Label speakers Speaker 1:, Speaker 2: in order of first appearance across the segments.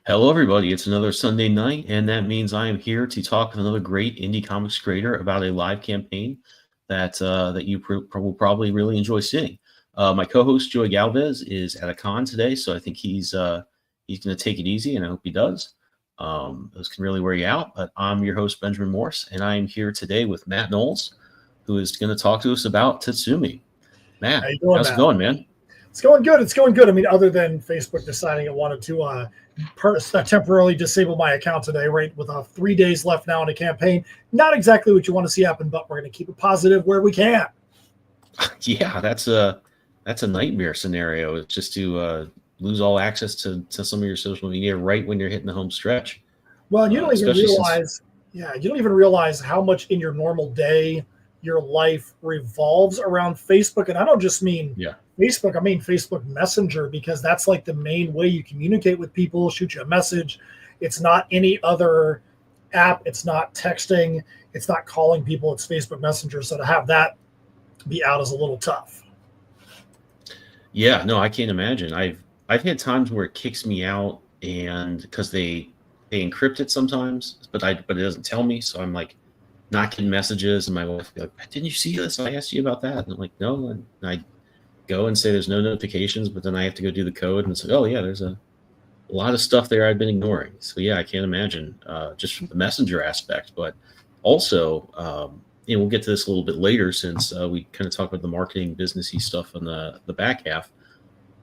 Speaker 1: Hello, everybody. It's another Sunday night, and that means I am here to talk with another great indie comics creator about a live campaign that you will probably really enjoy seeing. My co-host Joey Galvez is at a con today, so I think he's going to take it easy, and I hope he does. Those can really wear you out, but I'm your host Benjamin Morse, and I am here today with Matt Knowles, who is going to talk to us about Tatsumi. Matt,
Speaker 2: How you doing,
Speaker 1: how's it going, man?
Speaker 2: It's going good. It's going good. I mean, other than Facebook deciding it wanted to temporarily disable my account today, right, with 3 days left now in a campaign. Not exactly what you want to see happen, but we're going to keep it positive where we can.
Speaker 1: Yeah, that's a nightmare scenario. It's just to lose all access to some of your social media right when you're hitting the home stretch.
Speaker 2: Well, you don't even realize, you don't even realize how much in your normal day your life revolves around Facebook. And I don't just mean Facebook, I mean Facebook Messenger, because that's like the main way you communicate with people, shoot you a message. It's not any other app. It's not texting. It's not calling people. It's Facebook Messenger. So to have that be out is a little tough.
Speaker 1: Yeah, no, I can't imagine. I've had times where it kicks me out, and because they encrypt it sometimes, but it doesn't tell me. So I'm like not getting messages, and my wife will be like, "Didn't you see this? I asked you about that." And I'm like, "No," and I go and say there's no notifications, but then I have to go do the code, and it's like, "Oh yeah, there's a lot of stuff there I've been ignoring." So yeah, I can't imagine just from the messenger aspect, but also we'll get to this a little bit later since we kind of talk about the marketing businessy stuff on the back half.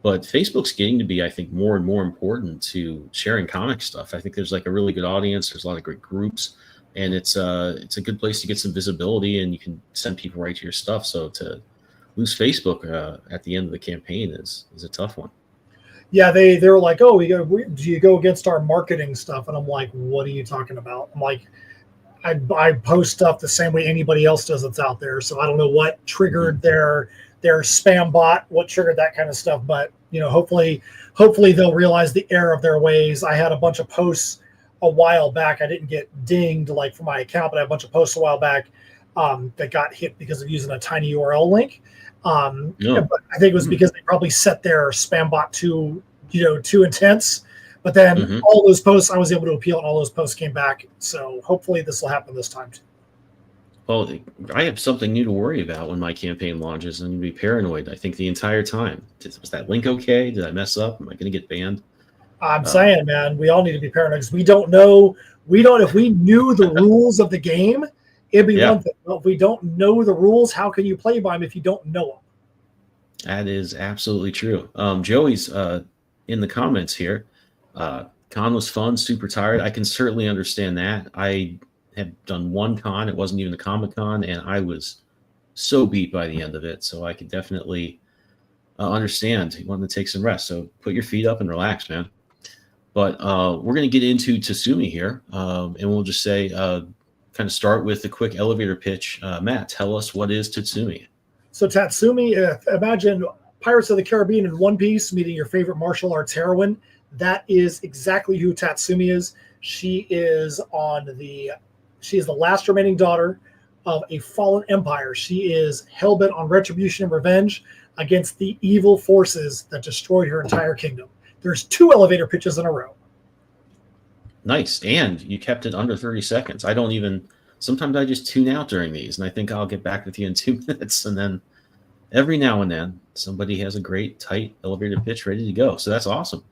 Speaker 1: But Facebook's getting to be, I think, more and more important to sharing comic stuff. I think there's like a really good audience. There's a lot of great groups, and it's a good place to get some visibility, and you can send people right to your stuff. So to lose Facebook at the end of the campaign is a tough one.
Speaker 2: Yeah, they were like, "Oh, do you go against our marketing stuff?" And I'm like, "What are you talking about?" I'm like, I post stuff the same way anybody else does that's out there. So I don't know what triggered their spam bot, what triggered that kind of stuff. But hopefully they'll realize the error of their ways. I had a bunch of posts a while back. I didn't get dinged like for my account, but I had a bunch of posts a while back that got hit because of using a tiny URL link. But I think it was because they probably set their spam bot too intense. But then all those posts, I was able to appeal, and all those posts came back. So hopefully this will happen this time too.
Speaker 1: Well, I have something new to worry about when my campaign launches. I'm going to be paranoid, I think, the entire time. Was that link okay? Did I mess up? Am I going to get banned?
Speaker 2: I'm saying, man, we all need to be paranoid because we don't know. If we knew the rules of the game, it'd be one thing. Well, if we don't know the rules, how can you play by them if you don't know them?
Speaker 1: That is absolutely true. Joey's in the comments here. Con was fun, super tired. I can certainly understand that. I had done one con. It wasn't even a Comic-Con, and I was so beat by the end of it. So I could definitely understand you wanted to take some rest. So put your feet up and relax, man. But we're going to get into Tatsumi here, and we'll just say kind of start with a quick elevator pitch. Matt, tell us, what is Tatsumi?
Speaker 2: So Tatsumi, imagine Pirates of the Caribbean in One Piece meeting your favorite martial arts heroine. That is exactly who Tatsumi is. She is the last remaining daughter of a fallen empire. She is hell-bent on retribution and revenge against the evil forces that destroyed her entire kingdom. There's 2 elevator pitches in a row.
Speaker 1: Nice. And you kept it under 30 seconds. Sometimes I just tune out during these, and I think I'll get back with you in 2 minutes. And then every now and then somebody has a great tight elevator pitch ready to go. So that's awesome.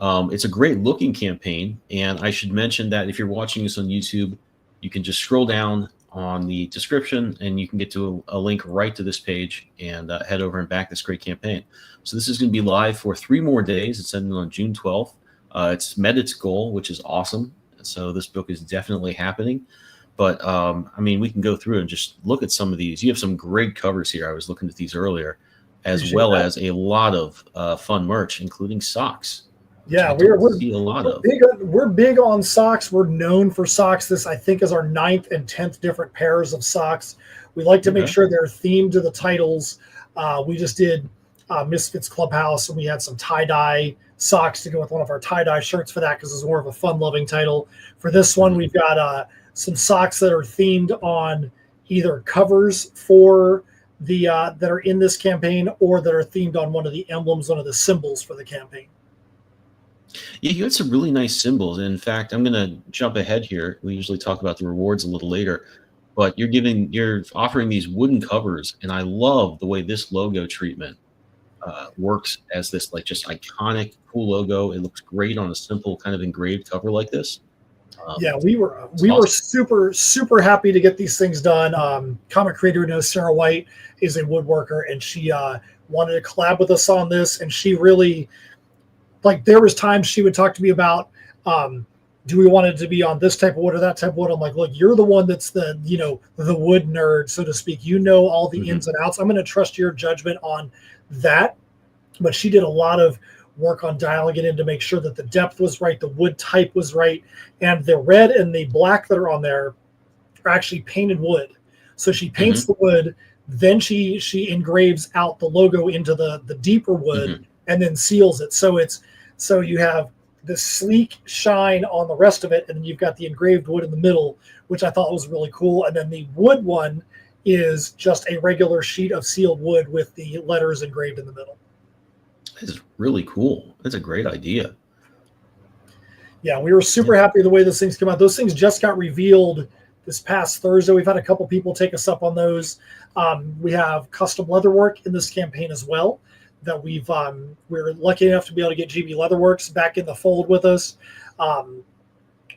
Speaker 1: It's a great looking campaign. And I should mention that if you're watching this on YouTube, you can just scroll down on the description and you can get to a link right to this page and head over and back this great campaign. So this is going to be live for 3 more days. It's ending on June 12th. It's met its goal, which is awesome. So this book is definitely happening. But we can go through and just look at some of these. You have some great covers here. I was looking at these earlier, as well as a lot of fun merch, including socks.
Speaker 2: Yeah, we're big on socks. We're known for socks. This, I think, is our 9th and 10th different pairs of socks. We like to make sure they're themed to the titles. We just did Misfits Clubhouse, and we had some tie-dye socks to go with one of our tie-dye shirts for that because it's more of a fun-loving title. For this one, we've got some socks that are themed on either covers for the that are in this campaign or that are themed on one of the emblems, one of the symbols for the campaign.
Speaker 1: Yeah, you had some really nice symbols. In fact, I'm going to jump ahead here. We usually talk about the rewards a little later, but you're offering these wooden covers, and I love the way this logo treatment works as this like just iconic, cool logo. It looks great on a simple kind of engraved cover like this.
Speaker 2: Yeah,
Speaker 1: It's
Speaker 2: we were
Speaker 1: awesome.
Speaker 2: super happy to get these things done. Comic creator who knows Sarah White is a woodworker, and she wanted to collab with us on this. And she really like there was times she would talk to me about do we want it to be on this type of wood or that type of wood. I'm like, look, you're the one that's the the wood nerd, so to speak. You know all the
Speaker 1: Hmm.
Speaker 2: ins and outs. I'm going to trust your judgment on that. But she did a lot of work on dialing it in to make sure that the depth was right, the wood type was right, and the red and the black that are on there are actually painted wood. So she paints
Speaker 1: Hmm.
Speaker 2: the wood, then she engraves out the logo into the deeper wood,
Speaker 1: Hmm.
Speaker 2: and then seals it. So you have the sleek shine on the rest of it, and then you've got the engraved wood in the middle, which I thought was really cool. And then the wood one is just a regular sheet of sealed wood with the letters engraved in the middle.
Speaker 1: It's really cool. That's a great idea.
Speaker 2: Yeah, we were
Speaker 1: Yeah.
Speaker 2: super happy the way those things came out. Those things just got revealed this past Thursday. We've had a couple people take us up on those. We have custom leather work in this campaign as well. That we're lucky enough to be able to get GB Leatherworks back in the fold with us. Um,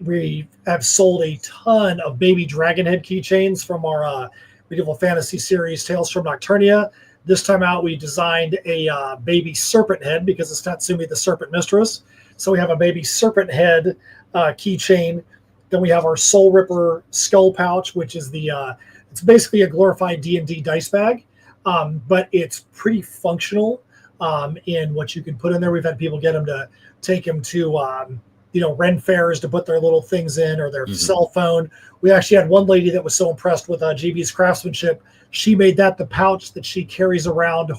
Speaker 2: we have sold a ton of baby dragon head keychains from our medieval fantasy series Tales from Nocturnia. This time out, we designed a baby serpent head because it's Tatsumi the Serpent Mistress. So we have a baby serpent head keychain. Then we have our Soul Ripper skull pouch, which is it's basically a glorified D&D dice bag, but it's pretty functional in what you can put in there. We've had people get them to take them to Ren fairs to put their little things in or their
Speaker 1: Hmm.
Speaker 2: cell phone. We actually had one lady that was so impressed with GB's craftsmanship, she made that the pouch that she carries around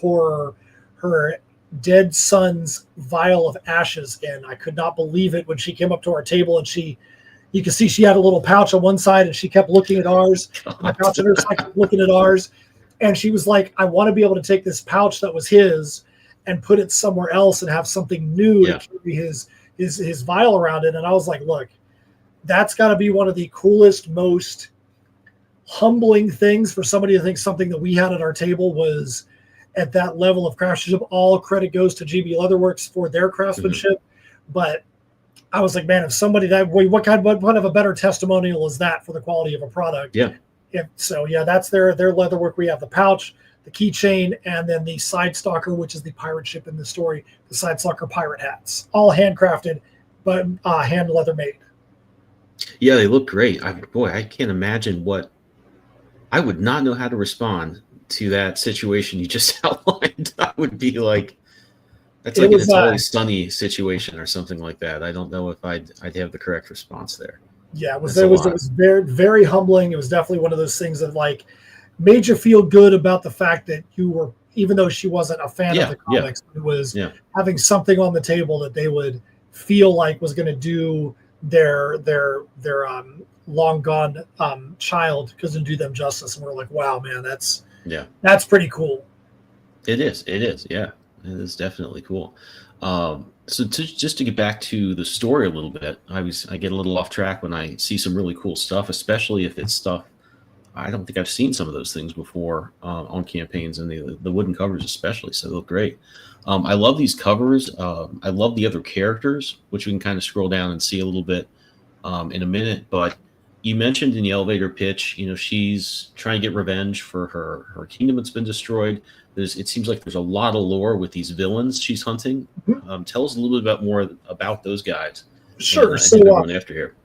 Speaker 2: her dead son's vial of ashes in. I could not believe it when she came up to our table and you can see she had a little pouch on one side and she kept looking at ours, and the pouch on her side kept looking at ours. And she was like, I want to be able to take this pouch that was his and put it somewhere else and have something new to
Speaker 1: Yeah.
Speaker 2: carry his vial around it. And I was like, look, that's got to be one of the coolest, most humbling things for somebody to think something that we had at our table was at that level of craftsmanship. All credit goes to GB Leatherworks for their
Speaker 1: Hmm.
Speaker 2: craftsmanship. But I was like, man, if somebody that what of a better testimonial is that for the quality of a product?
Speaker 1: Yeah.
Speaker 2: Yeah, that's their leatherwork. We have the pouch, the keychain, and then the side stalker, which is the pirate ship in the story, the side stalker pirate hats, all handcrafted, but hand leather made.
Speaker 1: Yeah, they look great. Boy, I can't imagine what I would not know how to respond to that situation you just outlined. I would be like, that's
Speaker 2: It
Speaker 1: like an
Speaker 2: was
Speaker 1: It's Always Sunny situation or something like that. I don't know if I'd have the correct response there.
Speaker 2: Yeah, it was
Speaker 1: That's a
Speaker 2: it
Speaker 1: lot.
Speaker 2: was very humbling. It was definitely one of those things that like made you feel good about the fact that you were, even though she wasn't a fan of
Speaker 1: Yeah,
Speaker 2: the
Speaker 1: yeah,
Speaker 2: comics, it was
Speaker 1: yeah,
Speaker 2: having something on the table that they would feel like was going to do their long gone child, because to do them justice. And we're like, wow, man,
Speaker 1: yeah.
Speaker 2: that's pretty cool.
Speaker 1: It is. It is. Yeah, it is definitely cool. Just to get back to the story a little bit, I get a little off track when I see some really cool stuff, especially if it's stuff I don't think I've seen some of those things before on campaigns, and the wooden covers especially. So they look great. I love these covers. I love the other characters, which we can kind of scroll down and see a little bit in a minute. But you mentioned in the elevator pitch, she's trying to get revenge for her kingdom that's been destroyed. It seems like there's a lot of lore with these villains she's hunting.
Speaker 2: Mhm.
Speaker 1: Tell us a little bit more about those guys
Speaker 2: Sure.
Speaker 1: and who
Speaker 2: So
Speaker 1: they're going after here.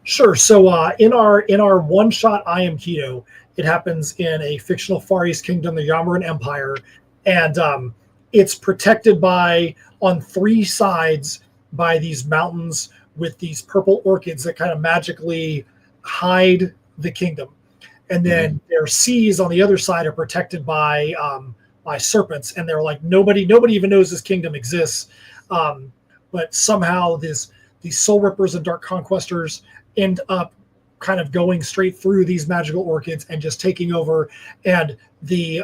Speaker 2: Sure. So in our one shot, I Am Keto, it happens in a fictional Far East kingdom, the Yamaran Empire, and it's protected by on three sides by these mountains with these purple orchids that kind of magically hide the kingdom, and
Speaker 1: Hmm.
Speaker 2: then their seas on the other side are protected by serpents, and they're like nobody even knows this kingdom exists, but somehow these soul rippers and dark conquestors end up kind of going straight through these magical orchids and just taking over. And the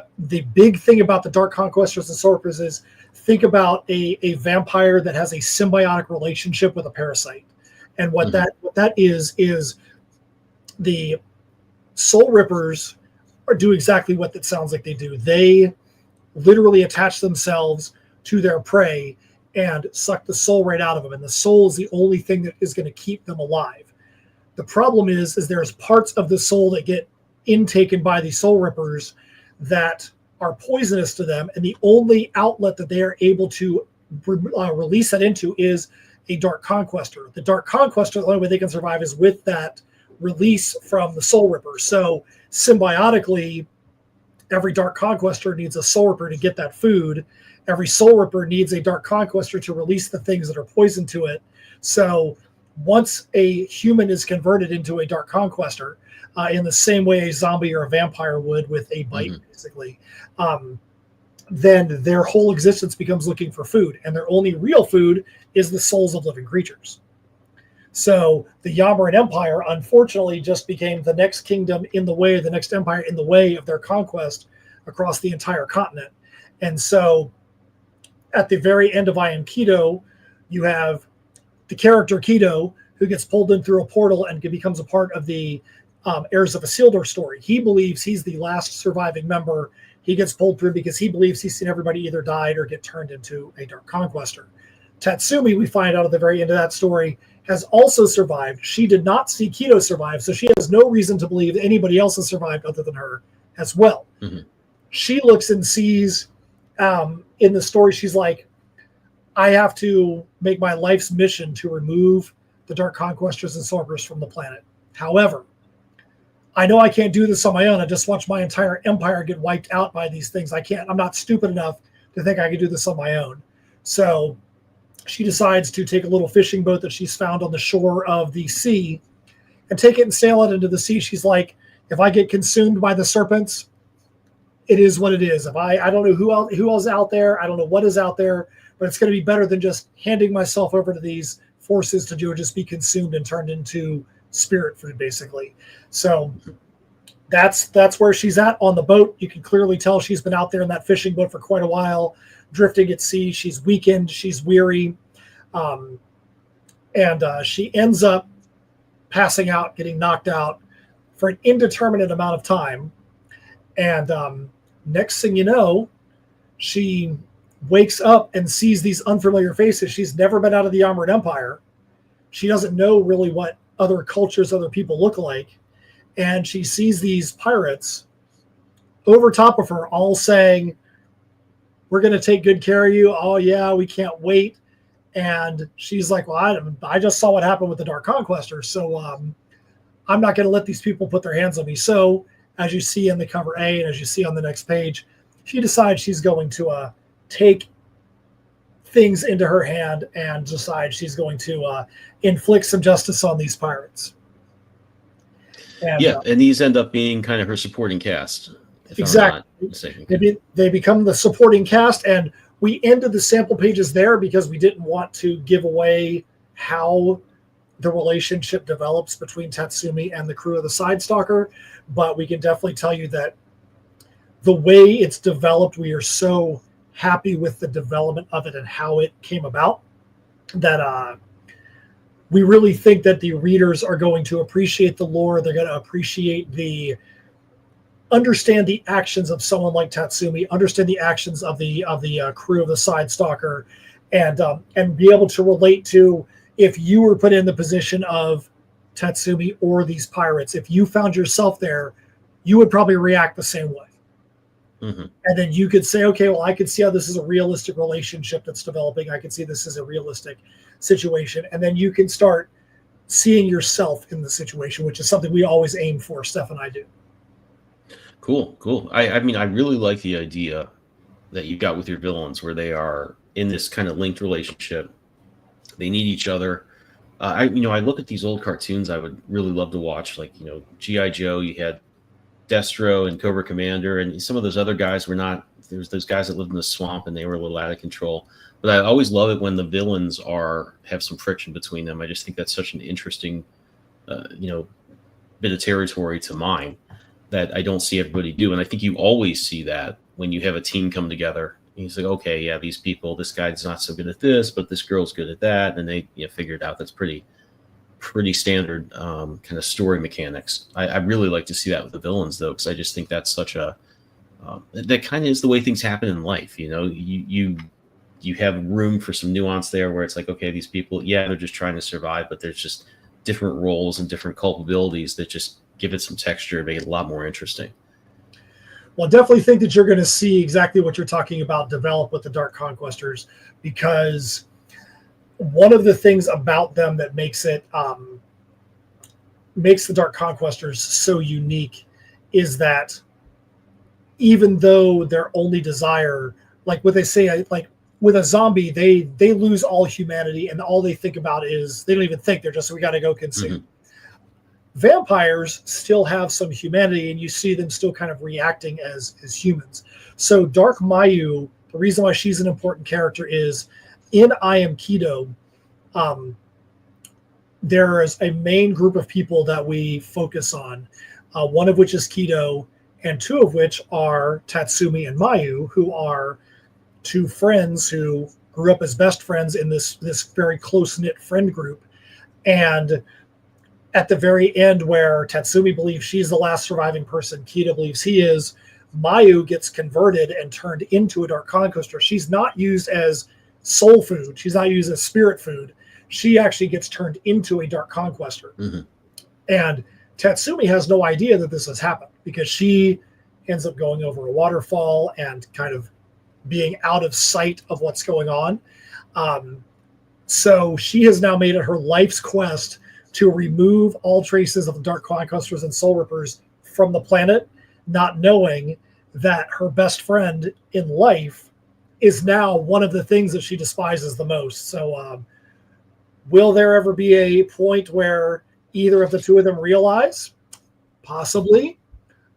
Speaker 2: big thing about the dark conquestors and soul rippers is think about a vampire that has a symbiotic relationship with a parasite. And what that is the soul rippers do exactly what it sounds like they do. They literally attach themselves to their prey and suck the soul right out of them. And the soul is the only thing that is going to keep them alive. The problem is there's parts of the soul that get intaken by the soul rippers that are poisonous to them. And the only outlet that they are able to release that into is a Dark Conquestor. The Dark Conquestor, the only way they can survive is with that release from the soul ripper. So symbiotically, every Dark Conquestor needs a soul ripper to get that food. Every soul ripper needs a Dark Conquestor to release the things that are poison to it. So once a human is converted into a Dark Conquestor, in the same way a zombie or a vampire would with a bite, basically, then their whole existence becomes looking for food. And their only real food is the souls of living creatures. So the Yamaran Empire, unfortunately, just became the next kingdom in the way, the next empire in the way of their conquest across the entire continent. And so at the very end of I Am Keto, you have the character Keto, who gets pulled in through a portal and becomes a part of the Heirs of Isildur story. He believes he's the last surviving member. He gets pulled through because he believes he's seen everybody either died or get turned into a Dark Conquestor. Tatsumi, we find out at the very end of that story, has also survived. She did not see Keto survive, so she has no reason to believe that anybody else has survived other than her as well. She looks and sees in the story, she's like, I have to make my life's mission to remove the Dark Conquestors and Sorcerers from the planet. However, I know I can't do this on my own. I just watched my entire empire get wiped out by these things. I'm not stupid enough to think I can do this on my own. So she decides to take a little fishing boat that she's found on the shore of the sea and take it and sail it into the sea. She's like, if I get consumed by the serpents, it is what it is. If I don't know who else out there, I don't know what is out there, but it's going to be better than just handing myself over to these forces to just be consumed and turned into spirit food, basically. So that's where she's at on the boat. You can clearly tell she's been out there in that fishing boat for quite a while, drifting at sea. She's weakened, she's weary, and she ends up passing out, getting knocked out for an indeterminate amount of time. And next thing you know, she wakes up and sees these unfamiliar faces. She's never been out of the Yamaran Empire. She doesn't know really what other cultures, other people look like. And she sees these pirates over top of her all saying, we're going to take good care of you. Oh, yeah, we can't wait. And she's like, well, I just saw what happened with the Dark Conquestors, so I'm not going to let these people put their hands on me. So as you see in the cover A and as you see on the next page, she decides she's going to take things into her hand and decide she's going to inflict some justice on these pirates. And,
Speaker 1: and these end up being kind of her supporting cast.
Speaker 2: Exactly. They become the supporting cast, and we ended the sample pages there because we didn't want to give away how the relationship develops between Tatsumi and the crew of the Side Stalker, but we can definitely tell you that the way it's developed, we are so happy with the development of it and how it came about that we really think that the readers are going to appreciate the lore. They're going to appreciate understand the actions of someone like Tatsumi, understand the actions of the crew of the Side Stalker, and be able to relate to, if you were put in the position of Tatsumi or these pirates, if you found yourself there, you would probably react the same way. And then you could say, okay, well, I could see how this is a realistic relationship that's developing. I can see this is a realistic situation. And then you can start seeing yourself in the situation, which is something we always aim for, Steph and I do.
Speaker 1: Cool. I mean, I really like the idea that you got with your villains, where they are in this kind of linked relationship. They need each other. I look at these old cartoons I would really love to watch, like, G.I. Joe. You had Destro and Cobra Commander, and some of those other guys were not. There's those guys that lived in the swamp, and they were a little out of control. But I always love it when the villains have some friction between them. I just think that's such an interesting, bit of territory to mine that I don't see everybody do. And I think you always see that when you have a team come together He's like, okay, yeah, these people, this guy's not so good at this, but this girl's good at that, and they figured out that's pretty standard kind of story mechanics. I really like to see that with the villains though, because I just think that's such a that kind of is the way things happen in life. You have room for some nuance there where it's like, okay, these people, yeah, they're just trying to survive, but there's just different roles and different culpabilities that just give it some texture and make it a lot more interesting.
Speaker 2: Well, I definitely think that you're going to see exactly what you're talking about develop with the Dark Conquestors, because one of the things about them that makes the Dark Conquestors so unique is that even though their only desire, like what they say, like with a zombie, they lose all humanity and all they think about is, they don't even think, they're just, we got to go consume. Mm-hmm. Vampires still have some humanity, and you see them still kind of reacting as humans. So Dark Mayu, the reason why she's an important character is in I Am Keto, there is a main group of people that we focus on, one of which is Keto, and two of which are Tatsumi and Mayu, who are two friends who grew up as best friends in this very close-knit friend group. And at the very end, where Tatsumi believes she's the last surviving person, Keto believes he is, Mayu gets converted and turned into a Dark Conquestor. She's not used as soul food. She's not used as spirit food. She actually gets turned into a Dark Conquestor. Mm-hmm. And Tatsumi has no idea that this has happened, because she ends up going over a waterfall and kind of being out of sight of what's going on. So she has now made it her life's quest to remove all traces of the Dark Conquestors and Soul Rippers from the planet, not knowing that her best friend in life is now one of the things that she despises the most. So will there ever be a point where either of the two of them realize? Possibly.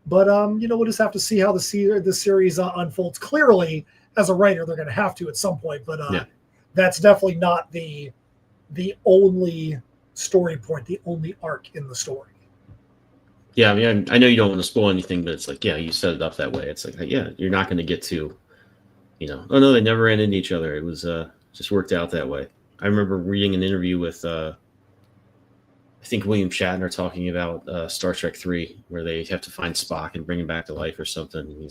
Speaker 2: But, we'll just have to see how the series unfolds. Clearly, as a writer, they're going to have to at some point. But that's definitely not the only story point, the only arc in the story.
Speaker 1: Yeah, I mean, I know you don't want to spoil anything, but it's like, yeah, you set it up that way. It's like, yeah, you're not going to get to, oh no, they never ran into each other. It was just worked out that way. I remember reading an interview with I think William Shatner talking about Star Trek 3, where they have to find Spock and bring him back to life or something.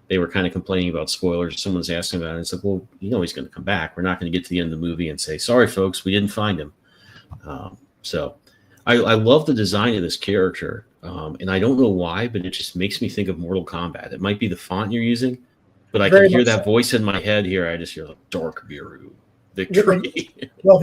Speaker 1: They were kind of complaining about spoilers. Someone's asking about it. It's like, well, he's going to come back. We're not going to get to the end of the movie and say, sorry, folks, we didn't find him. So I love the design of this character. And I don't know why, but it just makes me think of Mortal Kombat. It might be the font you're using, but I can hear that voice in my head here. I just hear like Dark Miru victory.
Speaker 2: Well,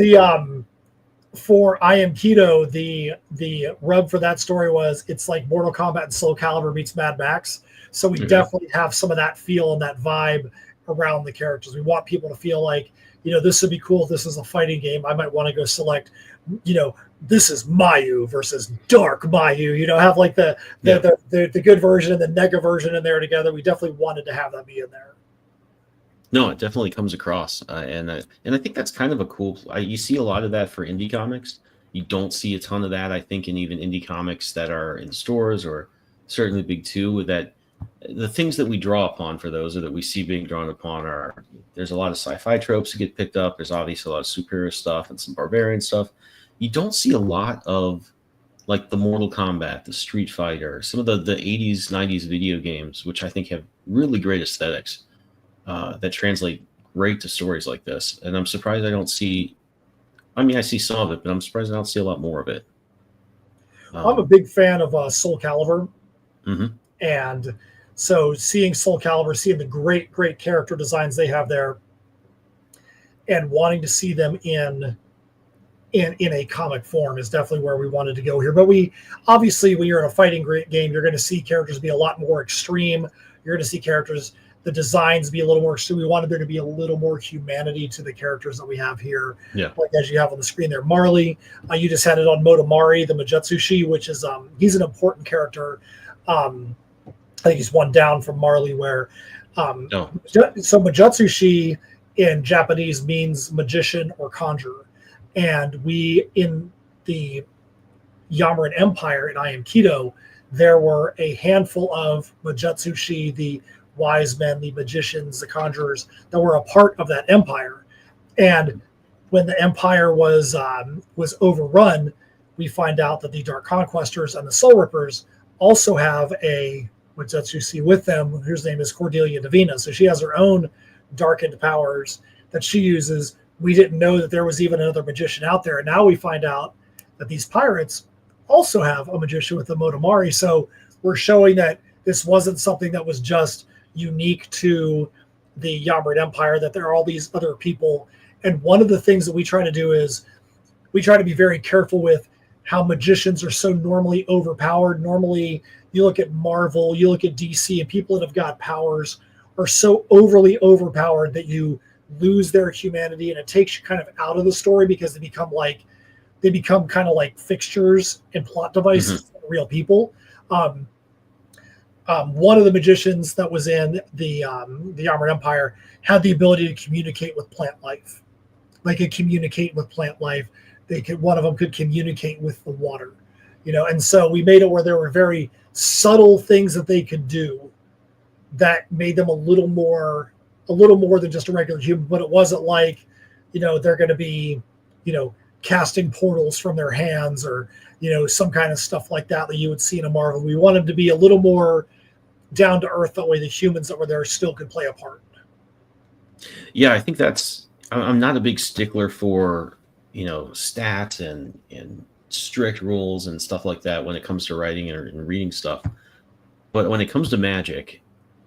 Speaker 2: for I Am Keto, the rub for that story was it's like Mortal Kombat and Soul Calibur meets Mad Max. So we definitely have some of that feel and that vibe around the characters. We want people to feel like, this would be cool if this is a fighting game. I might want to go select, this is Mayu versus Dark Mayu. Have like the good version and the nega version in there together. We definitely wanted to have that be in there.
Speaker 1: No, it definitely comes across, and I think that's kind of a cool. You see a lot of that for indie comics. You don't see a ton of that, I think, in even indie comics that are in stores or certainly big two. That the things that we draw upon for those, or that we see being drawn upon, are there's a lot of sci-fi tropes that get picked up. There's obviously a lot of superhero stuff and some barbarian stuff. You don't see a lot of like the Mortal Kombat, the Street Fighter, some of the 80s, 90s video games, which I think have really great aesthetics. That translate great to stories like this. And I'm surprised I don't see, I see some of it, but I'm surprised I don't see a lot more of it.
Speaker 2: I'm a big fan of Soul Calibur.
Speaker 1: Mm-hmm.
Speaker 2: And so seeing Soul Calibur, seeing the great character designs they have there, and wanting to see them in a comic form is definitely where we wanted to go here. But we, obviously, when you're in a fighting game, you're going to see characters be a lot more extreme. You're going to see characters, the designs be a little more extreme. We wanted there to be a little more humanity to the characters that we have here.
Speaker 1: Yeah.
Speaker 2: Like as you have on the screen there. Marley, you just had it on Motomari, the Majutsushi, which is, he's an important character. I think he's one down from Marley where, so Majutsushi in Japanese means magician or conjurer. And we, in the Yamaran Empire in I Am Keto, there were a handful of Majutsushi, the wise men, the magicians, the conjurers that were a part of that empire. And when the empire was overrun, we find out that the Dark Conquestors and the Soul Rippers also have which that you see with them, whose name is Cordelia Divina. So she has her own darkened powers that she uses. We didn't know that there was even another magician out there. And now we find out that these pirates also have a magician with the Motomari. So we're showing that this wasn't something that was just unique to the Yamrid Empire, that there are all these other people. And one of the things that we try to do is we try to be very careful with how magicians are so normally overpowered. Normally, you look at Marvel, you look at DC, and people that have got powers are so overly overpowered that you lose their humanity, and it takes you kind of out of the story because they become kind of like fixtures and plot devices for real people. One of the magicians that was in the Yamrid Empire had the ability to communicate with plant life. They could communicate with plant life. One of them could communicate with the water, and so we made it where there were very subtle things that they could do that made them a little more than just a regular human. But it wasn't like, they're going to be, casting portals from their hands or, some kind of stuff like that you would see in a Marvel. We wanted them to be a little more down to earth. That way the humans that were there still could play a part.
Speaker 1: Yeah, I think I'm not a big stickler for, stats and strict rules and stuff like that when it comes to writing and reading stuff. But when it comes to Magic,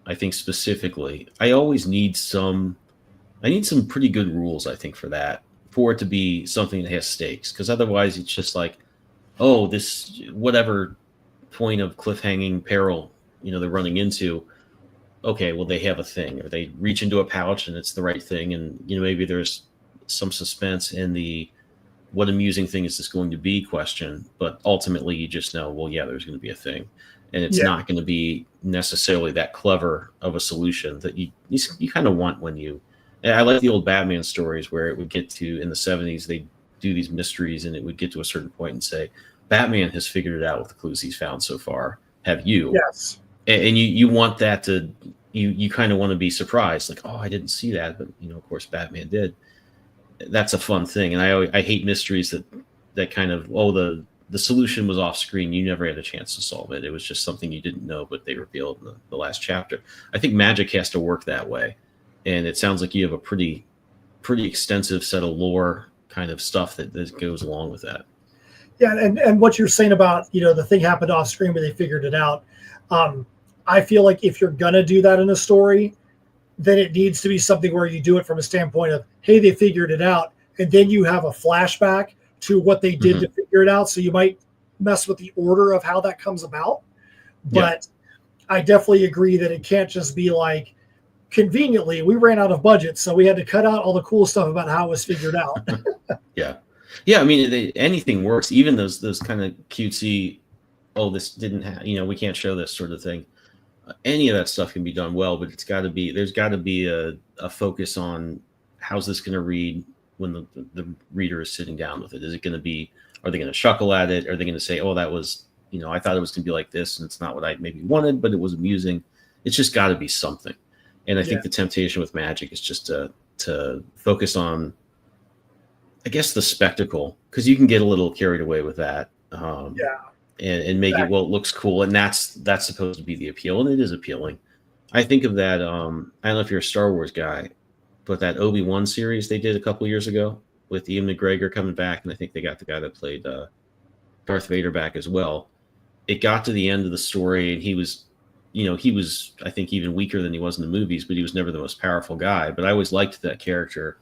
Speaker 1: I think specifically, I need some pretty good rules, I think, for it to be something that has stakes. Because otherwise it's just like, oh, this whatever point of cliffhanging peril, they're running into, okay, well, they have a thing, or they reach into a pouch and it's the right thing. And, maybe there's some suspense in the what amusing thing is this going to be question. But ultimately you just know, well, yeah, there's going to be a thing. And it's not going to be necessarily that clever of a solution that you kind of want when you. And I like the old Batman stories where it would get to, in the 70s, they do these mysteries and it would get to a certain point and say, Batman has figured it out with the clues he's found so far. Have you?
Speaker 2: Yes.
Speaker 1: And you want that to, you kind of want to be surprised, like, oh, I didn't see that, but of course Batman did. That's a fun thing. And I hate mysteries that kind of, the solution was off screen. You never had a chance to solve it. It was just something you didn't know, but they revealed in the last chapter. I think Magic has to work that way. And it sounds like you have a pretty extensive set of lore kind of stuff that goes along with that.
Speaker 2: Yeah. And what you're saying about, the thing happened off screen where they figured it out. I feel like if you're going to do that in a story, then it needs to be something where you do it from a standpoint of, hey, they figured it out. And then you have a flashback to what they did to figure it out. So you might mess with the order of how that comes about. But I definitely agree that it can't just be like, conveniently, we ran out of budget, so we had to cut out all the cool stuff about how it was figured out.
Speaker 1: Yeah. I mean, anything works. Even those kind of cutesy, oh, this didn't have, we can't show this sort of thing. Any of that stuff can be done well, but there's got to be a focus on how's this going to read when the reader is sitting down with it. Is it going to be, are they going to chuckle at it? Are they going to say, oh, that was, I thought it was going to be like this and it's not what I maybe wanted, but it was amusing. It's just got to be something. And I think the temptation with Magic is just to focus on, I guess, the spectacle, because you can get a little carried away with that. And make it, well, it looks cool. And that's supposed to be the appeal. And it is appealing. I think of that. I don't know if you're a Star Wars guy, but that Obi-Wan series they did a couple years ago with Ian McGregor coming back. And I think they got the guy that played Darth Vader back as well. It got to the end of the story and he was, I think, even weaker than he was in the movies, but he was never the most powerful guy. But I always liked that character.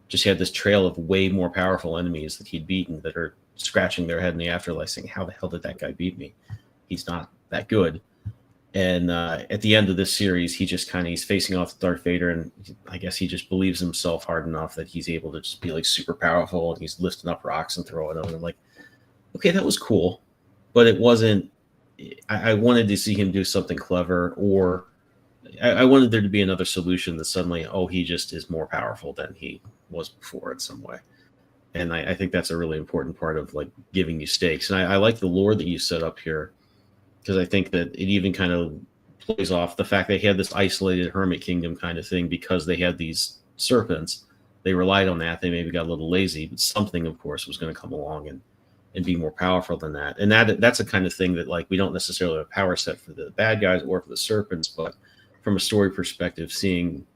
Speaker 1: Just had this trail of way more powerful enemies that he'd beaten that are scratching their head in the afterlife saying, how the hell did that guy beat me? He's not that good. And at the end of this series, he's facing off Darth Vader, and I guess he just believes himself hard enough that he's able to just be like super powerful, and he's lifting up rocks and throwing them. And I'm like, okay, that was cool, but it wasn't. I wanted to see him do something clever, or I wanted there to be another solution that suddenly, oh, he just is more powerful than he was before in some way. And I think that's a really important part of like giving you stakes. And I like the lore that you set up here, because I think that it even kind of plays off the fact they had this isolated hermit kingdom kind of thing because they had these serpents. They relied on that. They maybe got a little lazy, but something, of course, was going to come along and be more powerful than that. And that's a kind of thing that, like, we don't necessarily have a power set for the bad guys or for the serpents, but from a story perspective, seeing,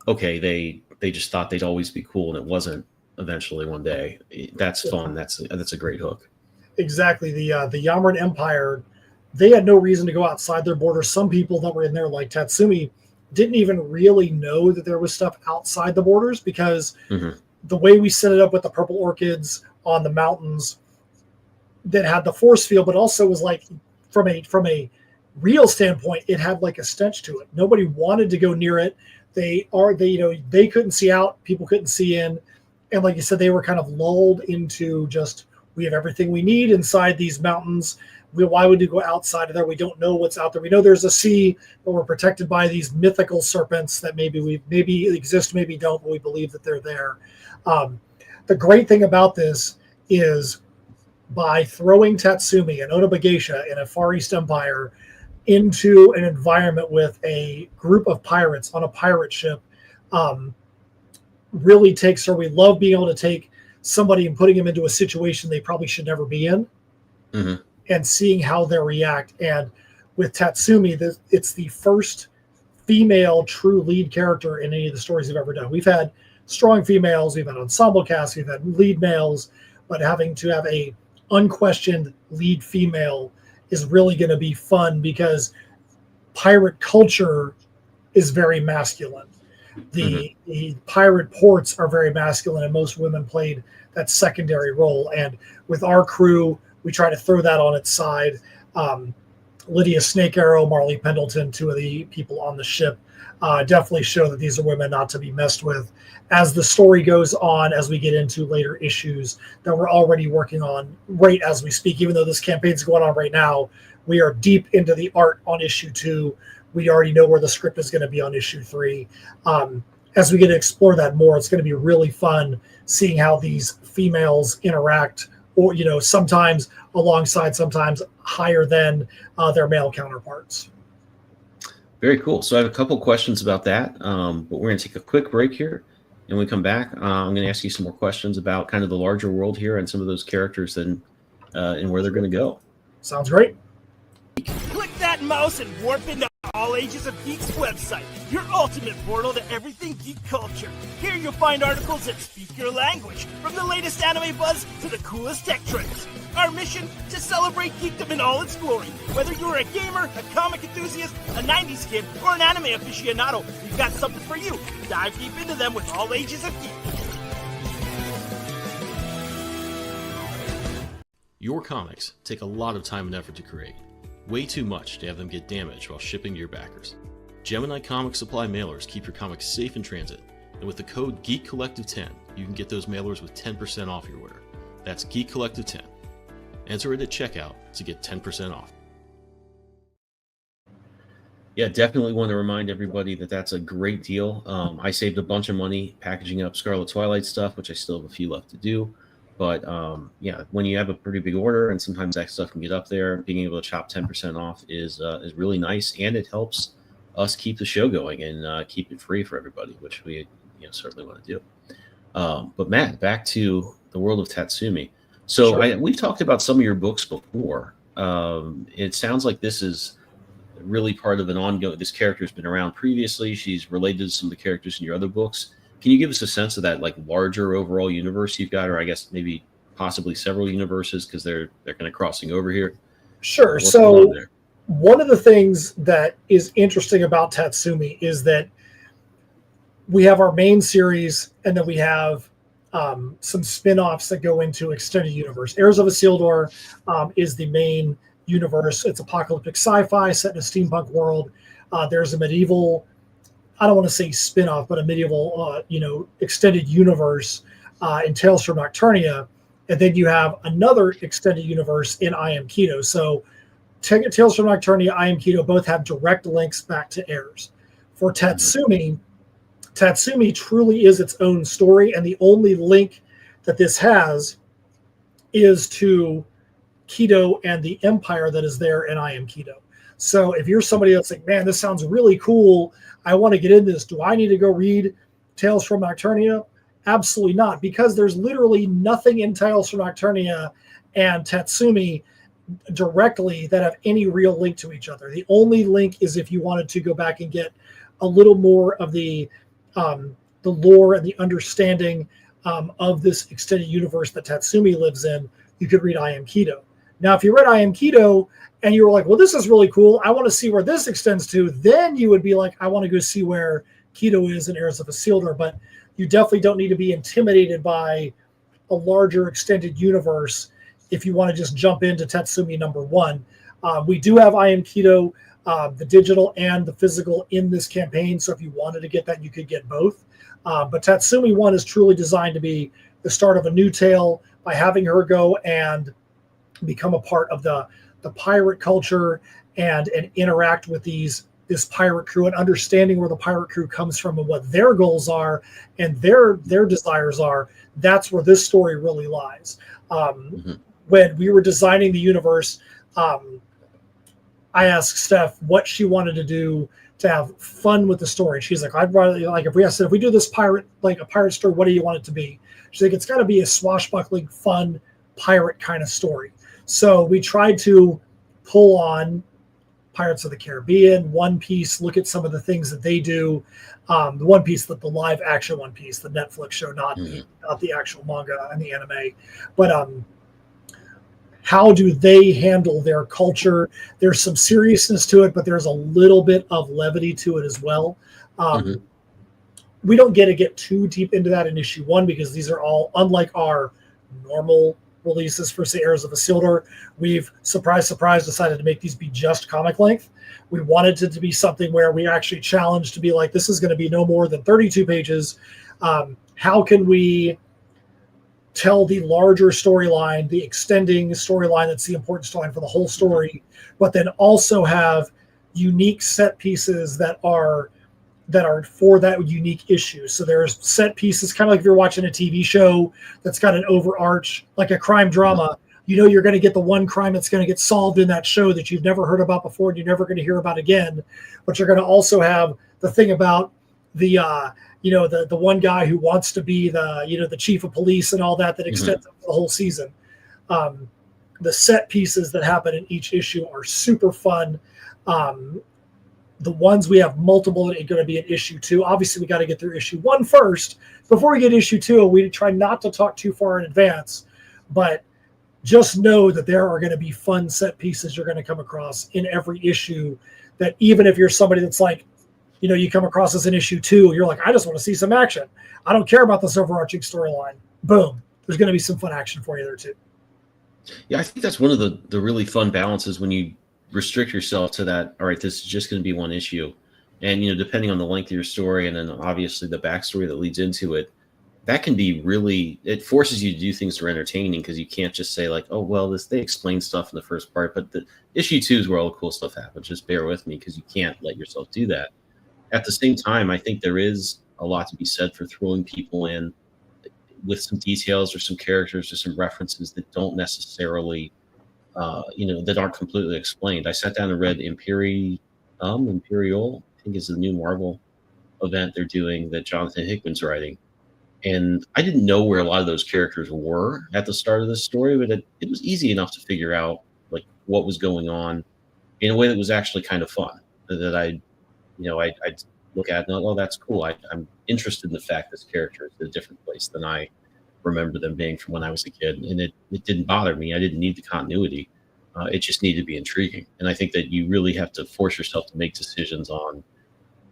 Speaker 1: okay, they just thought they'd always be cool, and it wasn't eventually one day. That's fun. That's a great hook.
Speaker 2: Exactly. The Yamaran Empire, they had no reason to go outside their borders. Some people that were in there, like Tatsumi, didn't even really know that there was stuff outside the borders because the way we set it up with the purple orchids on the mountains that had the force field, but also was like from a real standpoint, it had like a stench to it. Nobody wanted to go near it. They couldn't see out, people couldn't see in. And like you said, they were kind of lulled into just, we have everything we need inside these mountains. Why would we go outside of there? We don't know what's out there. We know there's a sea, but we're protected by these mythical serpents that maybe exist, maybe don't, but we believe that they're there. The great thing about this is by throwing Tatsumi and Otoba Geisha in a Far East Empire into an environment with a group of pirates on a pirate ship, really takes her. We love being able to take somebody and putting them into a situation they probably should never be in, and seeing how they react. And with Tatsumi, it's the first female true lead character in any of the stories we've ever done. We've had strong females, we've had ensemble casts, we've had lead males, but having to have a unquestioned lead female is really going to be fun because pirate culture is very masculine. The pirate ports are very masculine, and most women played that secondary role. And with our crew, we try to throw that on its side. Lydia Snake Arrow, Marley Pendleton, two of the people on the ship, definitely show that these are women not to be messed with. As the story goes on, as we get into later issues that we're already working on right as we speak, even though this campaign's going on right now, we are deep into the art on issue 2. We already know where the script is going to be on issue 3. As we get to explore that more, it's going to be really fun seeing how these females interact, or sometimes alongside, sometimes higher than their male counterparts.
Speaker 1: Very cool. So I have a couple questions about that, but we're going to take a quick break here. And when we come back, I'm going to ask you some more questions about kind of the larger world here and some of those characters and where they're going to go.
Speaker 2: Sounds great.
Speaker 3: Click that mouse and warp into All Ages of Geek's website, your ultimate portal to everything geek culture. Here you'll find articles that speak your language, from the latest anime buzz to the coolest tech trends. Our mission? To celebrate geekdom in all its glory. Whether you're a gamer, a comic enthusiast, a 90s kid, or an anime aficionado, we've got something for you. Dive deep into them with All Ages of Geek.
Speaker 4: Your comics take a lot of time and effort to create. Way too much to have them get damaged while shipping to your backers. Gemini Comic Supply mailers keep your comics safe in transit, and with the code GeekCollective10, you can get those mailers with 10% off your order. That's GeekCollective10. Enter it at checkout to get 10% off.
Speaker 1: Yeah, definitely want to remind everybody that that's a great deal. I saved a bunch of money packaging up Scarlet Twilight stuff, which I still have a few left to do. But yeah, when you have a pretty big order and sometimes that stuff can get up there, being able to chop 10% off is really nice, and it helps us keep the show going and keep it free for everybody, which we certainly want to do. But Matt, back to the world of Tatsumi. So
Speaker 2: Sure.
Speaker 1: we've talked about some of your books before. It sounds like this is really part of an ongoing. This character has been around previously. She's related to some of the characters in your other books. Can you give us a sense of that, like, larger overall universe you've got, or I guess maybe possibly several universes because they're kind of crossing over here?
Speaker 2: Sure.
Speaker 1: What's
Speaker 2: So
Speaker 1: going on there?
Speaker 2: one of the things that is interesting about Tatsumi is that we have our main series, and then we have some spin-offs that go into extended universe. Heirs of Isildur is the main universe. It's apocalyptic sci-fi set in a steampunk world. There's a medieval, I don't want to say spin-off, but a medieval, extended universe in Tales from Nocturnia. And then you have another extended universe in I Am Keto. So Tales from Nocturnia, I Am Keto both have direct links back to Heirs. For Tatsumi, Tatsumi truly is its own story, and the only link that this has is to Keto and the empire that is there in I Am Keto. So if you're somebody that's like, man, this sounds really cool, I want to get in this, do I need to go read Tales from Nocturnia? Absolutely not, because there's literally nothing in Tales from Nocturnia and Tatsumi directly that have any real link to each other. The only link is if you wanted to go back and get a little more of the lore and the understanding of this extended universe that Tatsumi lives in, you could read I Am Kido. Now, if you read I Am Kido and you were like, well, this is really cool, I want to see where this extends to, then you would be like, I want to go see where Kido is in Heirs of Isildur. But you definitely don't need to be intimidated by a larger extended universe if you want to just jump into Tatsumi #1. We do have I Am Kido, the digital and the physical, in this campaign. So if you wanted to get that, you could get both. But Tatsumi 1 is truly designed to be the start of a new tale by having her go and become a part of the pirate culture and interact with this pirate crew, and understanding where the pirate crew comes from and what their goals are and their desires are. That's where this story really lies. When we were designing the universe, I asked Steph what she wanted to do to have fun with the story. She's like, I'd rather, like, if we do this pirate, like a pirate story, what do you want it to be? She's like, it's got to be a swashbuckling, fun pirate kind of story. So we tried to pull on Pirates of the Caribbean, One Piece, look at some of the things that they do. The One Piece, the live action One Piece, the Netflix show, not the actual manga and the anime. But how do they handle their culture? There's some seriousness to it, but there's a little bit of levity to it as well. We don't get too deep into that in issue 1, because these are all, unlike our normal releases for, say, Heirs of Isildur, we've, surprise, decided to make these be just comic length. We wanted it to be something where we actually challenged to be like, this is going to be no more than 32 pages. How can we tell the larger storyline, the extending storyline that's the important storyline for the whole story, but then also have unique set pieces that are for that unique issue. So there's set pieces, kind of like if you're watching a TV show that's got an overarch, like a crime drama, you know you're going to get the one crime that's going to get solved in that show that you've never heard about before and you're never going to hear about again. But you're going to also have the thing about the one guy who wants to be the chief of police and all that extends the whole season. The set pieces that happen in each issue are super fun. The ones we have multiple are going to be in issue 2. Obviously, we got to get through issue 1 first. Before we get issue 2, we try not to talk too far in advance, but just know that there are going to be fun set pieces you're going to come across in every issue, that even if you're somebody that's like, you come across this in issue 2, you're like, I just want to see some action. I don't care about this overarching storyline. Boom. There's going to be some fun action for you there too.
Speaker 1: Yeah, I think that's one of the really fun balances when you restrict yourself to that. All right, this is just going to be one issue. And, depending on the length of your story and then obviously the backstory that leads into it, that can be really, it forces you to do things that are entertaining, because you can't just say like, oh, well, they explain stuff in the first part, but the issue 2 is where all the cool stuff happens. Just bear with me, because you can't let yourself do that. At the same time, I think there is a lot to be said for throwing people in with some details or some characters or some references that don't necessarily, that aren't completely explained. I sat down and read Imperial, I think is the new Marvel event they're doing that Jonathan Hickman's writing. And I didn't know where a lot of those characters were at the start of this story, but it was easy enough to figure out like what was going on in a way that was actually kind of fun, that I'd look at and oh, that's cool. I'm interested in the fact this character is in a different place than I remember them being from when I was a kid. And it didn't bother me. I didn't need the continuity. It just needed to be intriguing. And I think that you really have to force yourself to make decisions on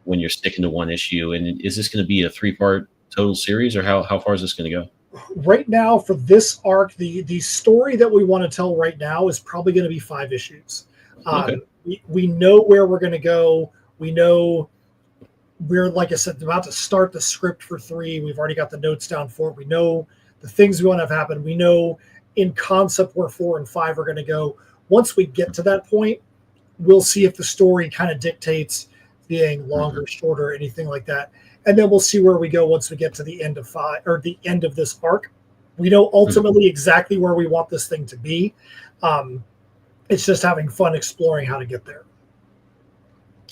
Speaker 1: when you're sticking to one issue. And is this going to be a 3-part total series, or how far is this going to go?
Speaker 2: Right now, for this arc, the story that we want to tell right now is probably going to be 5 issues.
Speaker 1: Okay.
Speaker 2: We know where we're going to go. We know we're, like I said, about to start the script for 3. We've already got the notes down for it. We know the things we want to have happen. We know in concept where 4 and 5 are going to go. Once we get to that point, we'll see if the story kind of dictates being longer, shorter, anything like that. And then we'll see where we go once we get to the end of 5 or the end of this arc. We know ultimately exactly where we want this thing to be. It's just having fun exploring how to get there.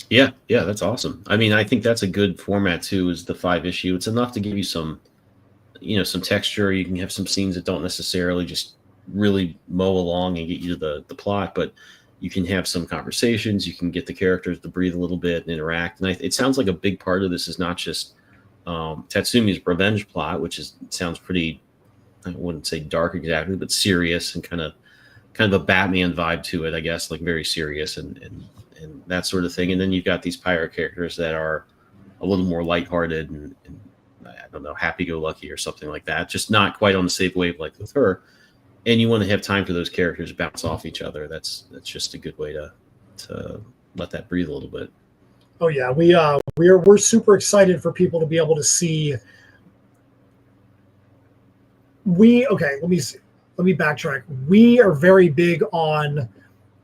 Speaker 1: Yeah, yeah, that's awesome. I mean, I think that's a good format too. Is the 5 issue? It's enough to give you some, some texture. You can have some scenes that don't necessarily just really mow along and get you to the plot, but you can have some conversations. You can get the characters to breathe a little bit and interact. And it sounds like a big part of this is not just Tatsumi's revenge plot, which sounds pretty, I wouldn't say dark exactly, but serious and kind of a Batman vibe to it, I guess, like very serious and that sort of thing. And then you've got these pirate characters that are a little more lighthearted and I don't know, happy-go-lucky or something like that. Just not quite on the same wave like with her. And you want to have time for those characters to bounce off each other. That's just a good way to let that breathe a little bit.
Speaker 2: Oh yeah, we're super excited for people to be able to see. Let me backtrack. We are very big on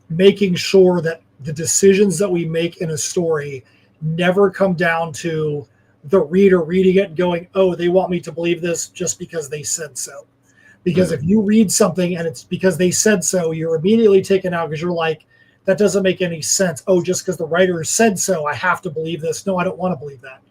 Speaker 2: making sure that the decisions that we make in a story never come down to the reader reading it and going, oh, they want me to believe this just because they said so. Because if you read something and it's because they said so, you're immediately taken out because you're like, that doesn't make any sense. Oh, just because the writer said so, I have to believe this. No, I don't want to believe that.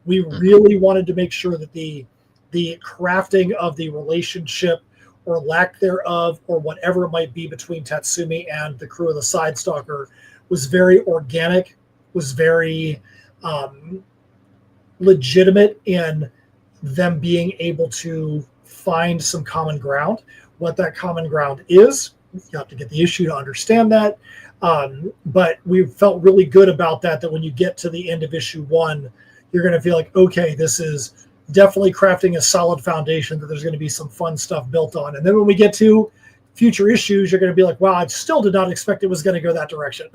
Speaker 2: We really wanted to make sure that the crafting of the relationship or lack thereof or whatever it might be between Tatsumi and the crew of the Side Stalker was very organic, was very legitimate in them being able to find some common ground. What that common ground is, you have to get the issue to understand that. But we felt really good about that when you get to the end of issue 1, you're going to feel like, okay, this is definitely crafting a solid foundation that there's going to be some fun stuff built on. And then when we get to future issues, you're going to be like, wow, I still did not expect it was going to go that direction.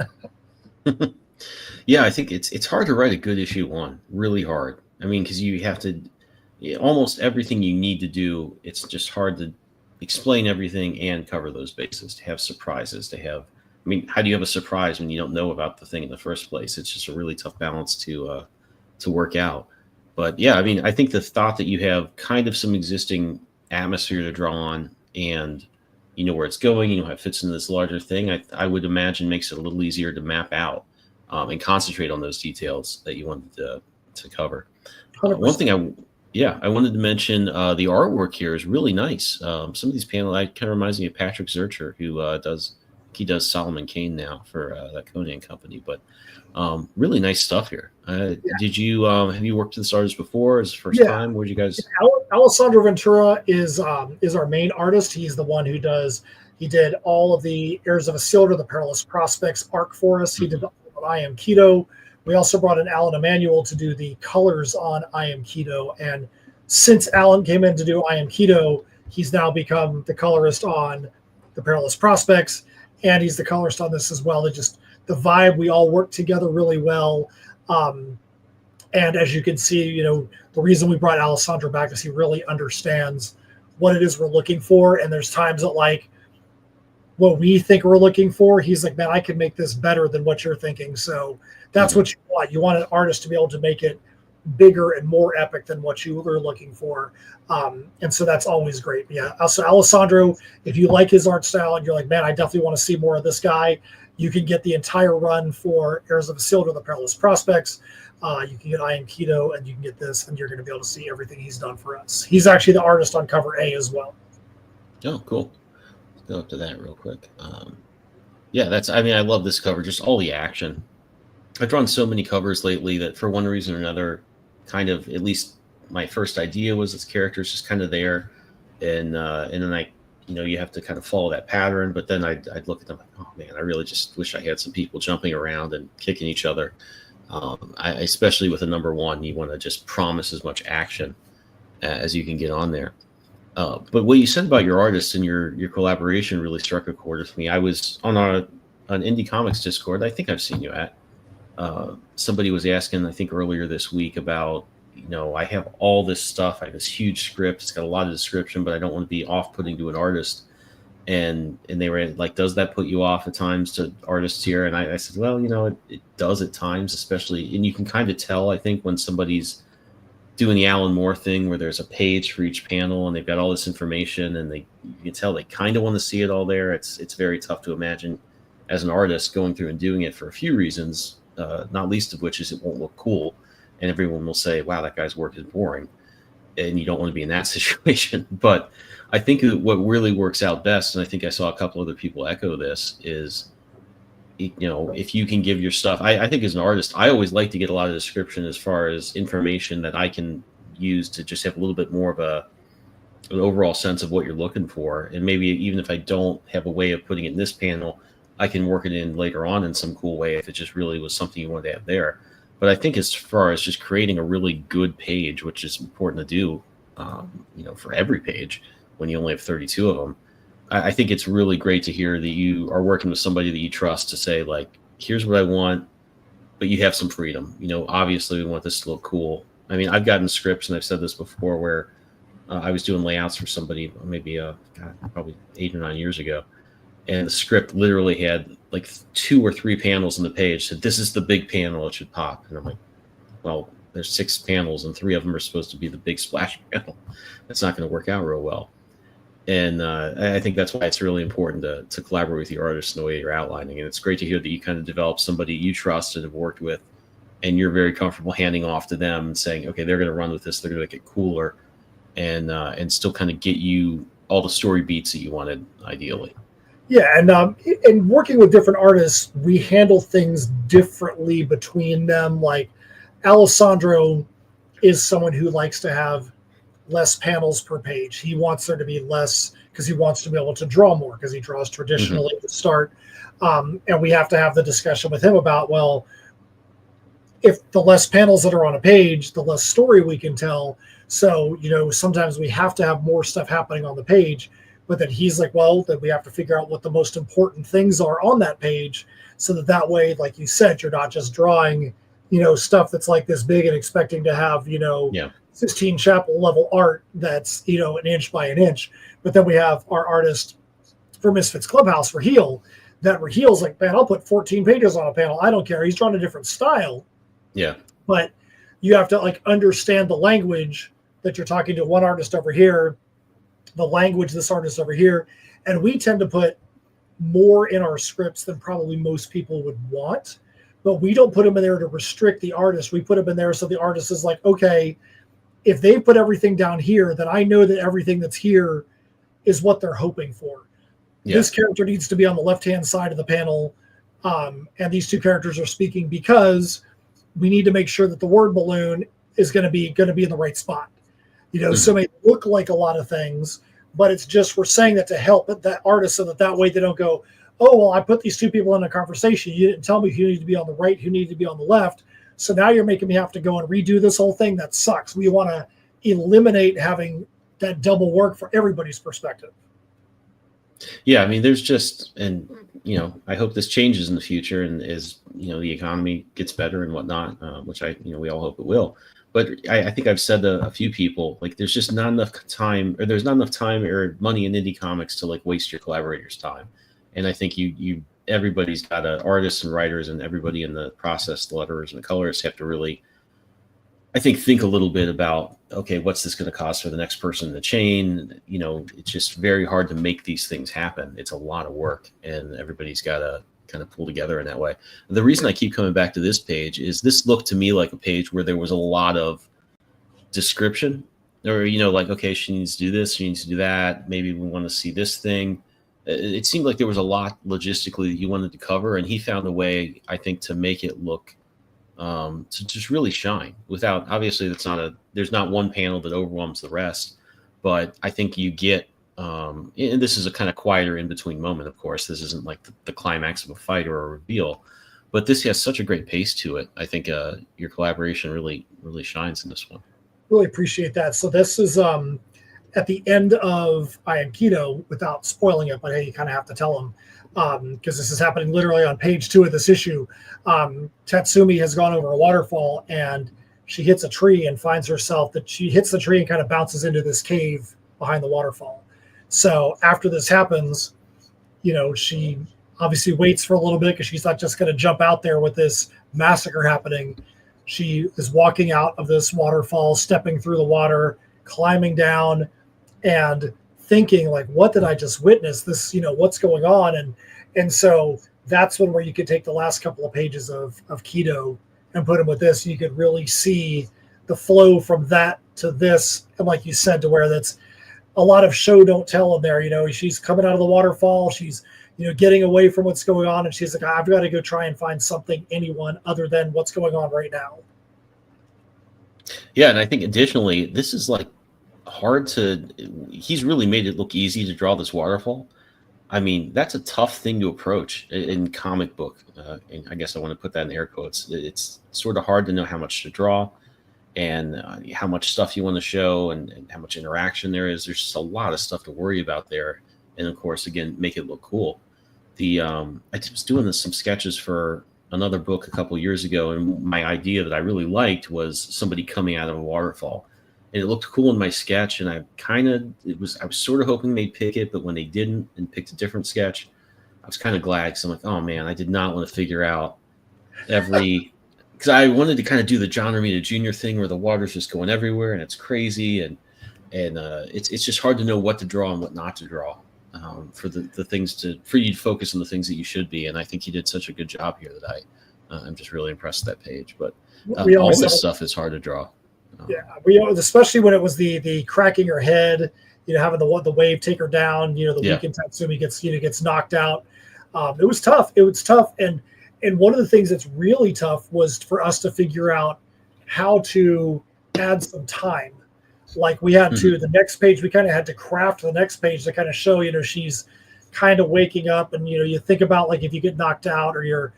Speaker 1: Yeah, I think it's hard to write a good issue 1, really hard. I mean, because you have to, almost everything you need to do, it's just hard to explain everything and cover those bases, to have surprises, I mean, how do you have a surprise when you don't know about the thing in the first place? It's just a really tough balance to work out. But yeah, I mean, I think the thought that you have kind of some existing atmosphere to draw on and you know where it's going, you know how it fits into this larger thing, I would imagine makes it a little easier to map out and concentrate on those details that you wanted to cover. One thing I wanted to mention, the artwork here is really nice. Some of these panels, kind of reminds me of Patrick Zurcher, who does Solomon Kane now for that Conan company, but really nice stuff here. Did you have you worked with this artist before? Is it the first time? Where'd you guys?
Speaker 2: Alessandro Ventura is our main artist. He's the one who he did all of the Heirs of Isildur, the Perilous Prospects arc for us. He did I Am Keto. We also brought in Alan Emanuel to do the colors on I Am Keto. And since Alan came in to do I Am Keto, he's now become the colorist on the Perilous Prospects. And he's the colorist on this as well. It just, the vibe, we all work together really well. And as you can see, the reason we brought Alessandro back is he really understands what it is we're looking for. And there's times that like what we think we're looking for, he's like, man, I can make this better than what you're thinking. So that's what you want. You want an artist to be able to make it bigger and more epic than what you were looking for. And so that's always great. Yeah. So Alessandro, if you like his art style and you're like, man, I definitely want to see more of this guy, you can get the entire run for Heirs of Isildur, the Perilous Prospects. You can get I Am Keto and you can get this, and you're going to be able to see everything he's done for us. He's actually the artist on cover A as well.
Speaker 1: Oh, cool. Let's go up to that real quick. I love this cover, just all the action. I've drawn so many covers lately that for one reason or another, kind of, at least my first idea was this character's just kind of there. And then you have to kind of follow that pattern. But then I'd look at them like, oh man, I really just wish I had some people jumping around and kicking each other. Especially with a number 1, you want to just promise as much action as you can get on there. But what you said about your artists and your collaboration really struck a chord with me. I was on an Indie Comics Discord. I think I've seen you at. Somebody was asking, I think earlier this week, about, I have all this stuff. I have this huge script. It's got a lot of description, but I don't want to be off-putting to an artist. And they were like, does that put you off at times to artists here? And I said, well, it does at times, especially, and you can kind of tell, I think, when somebody's doing the Alan Moore thing where there's a page for each panel and they've got all this information and you can tell they kind of want to see it all there. It's very tough to imagine as an artist going through and doing it for a few reasons, not least of which is it won't look cool, and everyone will say, "Wow, that guy's work is boring," and you don't want to be in that situation. But I think that what really works out best, and I think I saw a couple other people echo this, is if you can give your stuff. I think as an artist, I always like to get a lot of description as far as information that I can use to just have a little bit more of an overall sense of what you're looking for. And maybe even if I don't have a way of putting it in this panel, I can work it in later on in some cool way if it just really was something you wanted to have there. But I think as far as just creating a really good page, which is important to do, for every page when you only have 32 of them, I think it's really great to hear that you are working with somebody that you trust to say, like, here's what I want, but you have some freedom. Obviously we want this to look cool. I mean, I've gotten scripts, and I've said this before, where I was doing layouts for somebody maybe probably 8 or 9 years ago, and the script literally had like 2 or 3 panels in the page. Said, this is the big panel, it should pop. And I'm like, well, there's 6 panels, and 3 of them are supposed to be the big splash panel. That's not going to work out real well. And I think that's why it's really important to collaborate with your artists in the way you're outlining. And it's great to hear that you kind of develop somebody you trust and have worked with, and you're very comfortable handing off to them and saying, okay, they're going to run with this. They're going to make it cooler and still kind of get you all the story beats that you wanted, ideally.
Speaker 2: Yeah, and working with different artists, we handle things differently between them. Like Alessandro is someone who likes to have less panels per page. He wants there to be less because he wants to be able to draw more, because he draws traditionally to start. And we have to have the discussion with him about, well, if the less panels that are on a page, the less story we can tell. So, sometimes we have to have more stuff happening on the page, but then he's like, well, then we have to figure out what the most important things are on that page, so that way, like you said, you're not just drawing, stuff that's like this big and expecting to have, 16 chapel level art that's, an inch by an inch. But then we have our artist for Misfits Clubhouse, Raheel, that Raheel's like, man, I'll put 14 pages on a panel. I don't care. He's drawing a different style.
Speaker 1: Yeah.
Speaker 2: But you have to understand the language that you're talking to one artist over here, the language this artist over here. And we tend to put more in our scripts than probably most people would want, but we don't put them in there to restrict the artist. We put them in there so the artist is like, okay, if they put everything down here, then I know that everything that's here is what they're hoping for. Yeah. This character needs to be on the left-hand side of the panel. And these 2 characters are speaking because we need to make sure that the word balloon is going to be in the right spot. So it may look like a lot of things, but it's just, we're saying that to help that artist so that way they don't go, oh, well, I put these 2 people in a conversation. You didn't tell me who needed to be on the right, who needed to be on the left. So now you're making me have to go and redo this whole thing. That sucks. We want to eliminate having that double work for everybody's perspective.
Speaker 1: Yeah, I mean, there's just, and I hope this changes in the future, and as the economy gets better and whatnot, which we all hope it will. But I think I've said to a few people, like, there's just not enough time, or there's not enough time or money in indie comics to waste your collaborators' time. And I think everybody's got artists and writers, and everybody in the process, the letterers and the colorists, have to really, I think a little bit about, okay, what's this going to cost for the next person in the chain? It's just very hard to make these things happen. It's a lot of work, and everybody's got to kind of pull together in that way. The reason I keep coming back to this page is this looked to me like a page where there was a lot of description, or, okay, she needs to do this, she needs to do that. Maybe we want to see this thing. It seemed like there was a lot logistically that he wanted to cover, and he found a way, I think, to make it look to just really shine without, obviously there's not one panel that overwhelms the rest, but I think you get, and this is a kind of quieter in between moment, of course, this isn't like the climax of a fight or a reveal, but this has such a great pace to it. I think your collaboration really, really shines in this one.
Speaker 2: Really appreciate that. So this is, at the end of I Am Keto, without spoiling it, but hey, you kind of have to tell them, because this is happening literally on page 2 of this issue. Tatsumi has gone over a waterfall, and she hits a tree and finds herself that she hits the tree and kind of bounces into this cave behind the waterfall. So after this happens, she obviously waits for a little bit because she's not just going to jump out there with this massacre happening. She is walking out of this waterfall, stepping through the water, climbing down, and thinking, like, what did I just witness? This, what's going on? And so that's one where you could take the last couple of pages of Keto and put them with this. You could really see the flow from that to this. And like you said, to where that's a lot of show don't tell in there. You know, she's coming out of the waterfall. She's, you know, getting away from what's going on. And she's like, I've got to go try and find something, anyone other than what's going on right now.
Speaker 1: Yeah. And I think additionally, this is like hard to, he's really made it look easy to draw this waterfall. I mean, that's a tough thing to approach in comic book. And I guess I want to put that in air quotes. It's sort of hard to know how much to draw and how much stuff you want to show and how much interaction there is. There's just a lot of stuff to worry about there. And of course, again, make it look cool. I was doing some sketches for another book a couple years ago. And my idea that I really liked was somebody coming out of a waterfall. And it looked cool in my sketch. And I was sort of hoping they'd pick it, but when they didn't and picked a different sketch, I was kind of glad because I'm like, oh man, I did not want to figure out because I wanted to kind of do the John Romita Jr. thing where the water's just going everywhere and it's crazy and it's just hard to know what to draw and what not to draw for the things for you to focus on the things that you should be. And I think you did such a good job here that I'm just really impressed with that page. But all this stuff is hard to draw.
Speaker 2: Yeah, especially when it was the cracking her head, you know, having the wave take her down. You know, the weekend Tatsumi gets knocked out. It was tough. And one of the things that's really tough was for us to figure out how to add some time. Like we had to, the next page, we kind of had to craft the next page to kind of show, you know, she's kind of waking up. And, you know, you think about like if you get knocked out or you're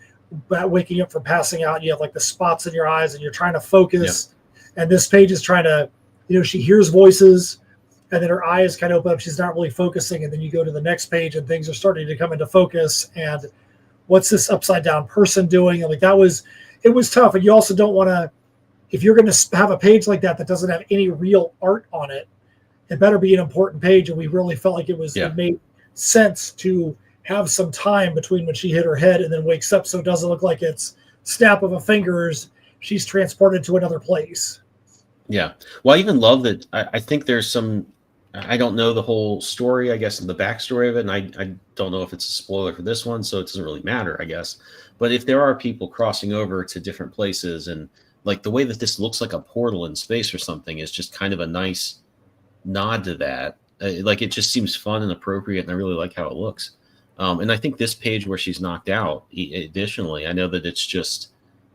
Speaker 2: waking up from passing out, you have like the spots in your eyes and you're trying to focus. Yeah. And this page is trying to, you know, she hears voices and then her eyes kind of open up. She's not really focusing. And then you go to the next page and things are starting to come into focus. And what's this upside down person doing? And like it was tough. And you also don't want to, if you're going to have a page like that doesn't have any real art on it, it better be an important page. And we really felt like it made sense to have some time between when she hit her head and then wakes up. So it doesn't look like it's snap of a fingers. She's transported to another place.
Speaker 1: Yeah. Well, I even love that. I think there's some, I don't know the whole story, I guess, and the backstory of it. And I don't know if it's a spoiler for this one, so it doesn't really matter, I guess. But if there are people crossing over to different places and like the way that this looks like a portal in space or something is just kind of a nice nod to that. Like it just seems fun and appropriate. And I really like how it looks. And I think this page where she's knocked out, additionally, I know that it's just,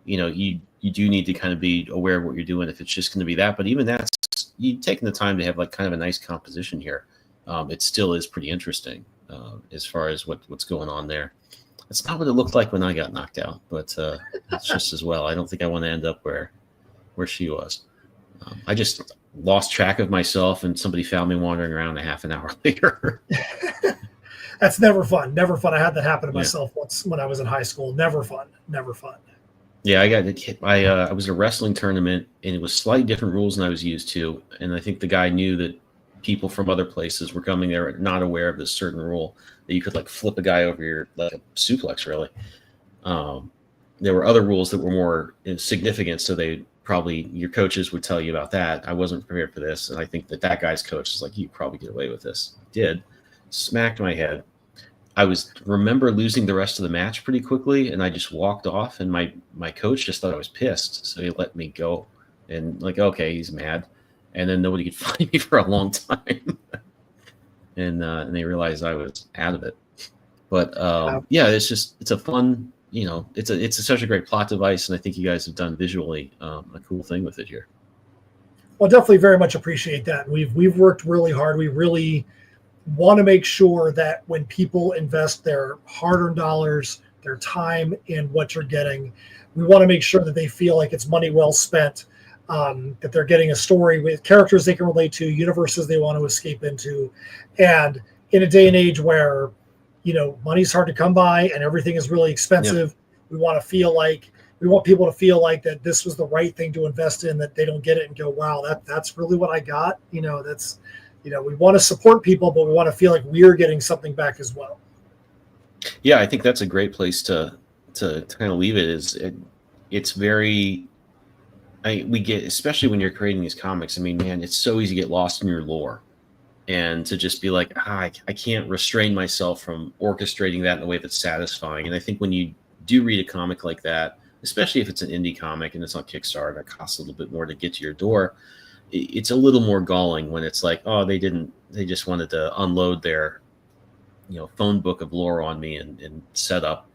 Speaker 1: you know, you do need to kind of be aware of what you're doing if it's just going to be that. But even that's, you taking the time to have like kind of a nice composition here. It still is pretty interesting as far as what's going on there. It's not what it looked like when I got knocked out, but it's just as well. I don't think I want to end up where she was. I just lost track of myself and somebody found me wandering around a half an hour later.
Speaker 2: That's never fun. Never fun. I had that happen to myself once when I was in high school. Never fun. Never fun.
Speaker 1: Yeah, I got hit. I was at a wrestling tournament, and it was slightly different rules than I was used to. And I think the guy knew that people from other places were coming there not aware of this certain rule that you could like flip a guy over your like a suplex. Really, there were other rules that were more significant, so they probably your coaches would tell you about that. I wasn't prepared for this, and I think that guy's coach is like, "You probably get away with this." Did smacked my head. I remember losing the rest of the match pretty quickly, and I just walked off, and my coach just thought I was pissed, so he let me go. And like, okay, he's mad, and then nobody could find me for a long time, and they realized I was out of it. But yeah, it's a fun, you know, it's such a great plot device, and I think you guys have done visually a cool thing with it here.
Speaker 2: Well, definitely very much appreciate that. We've worked really hard. We really want to make sure that when people invest their hard-earned dollars, their time in what you're getting, we want to make sure that they feel like it's money well spent, that they're getting a story with characters they can relate to, universes they want to escape into. And in a day and age where, you know, money's hard to come by and everything is really expensive, we want people to feel like that this was the right thing to invest in, that they don't get it and go, wow, that's really what I got. You know, we want to support people, but we want to feel like we're getting something back as well.
Speaker 1: Yeah, I think that's a great place to kind of leave it. It's very, we get, especially when you're creating these comics. I mean, man, it's so easy to get lost in your lore, and to just be like, I can't restrain myself from orchestrating that in a way that's satisfying. And I think when you do read a comic like that, especially if it's an indie comic and it's on Kickstarter, that costs a little bit more to get to your door, it's a little more galling when it's like, oh, they just wanted to unload their, phone book of lore on me and set up,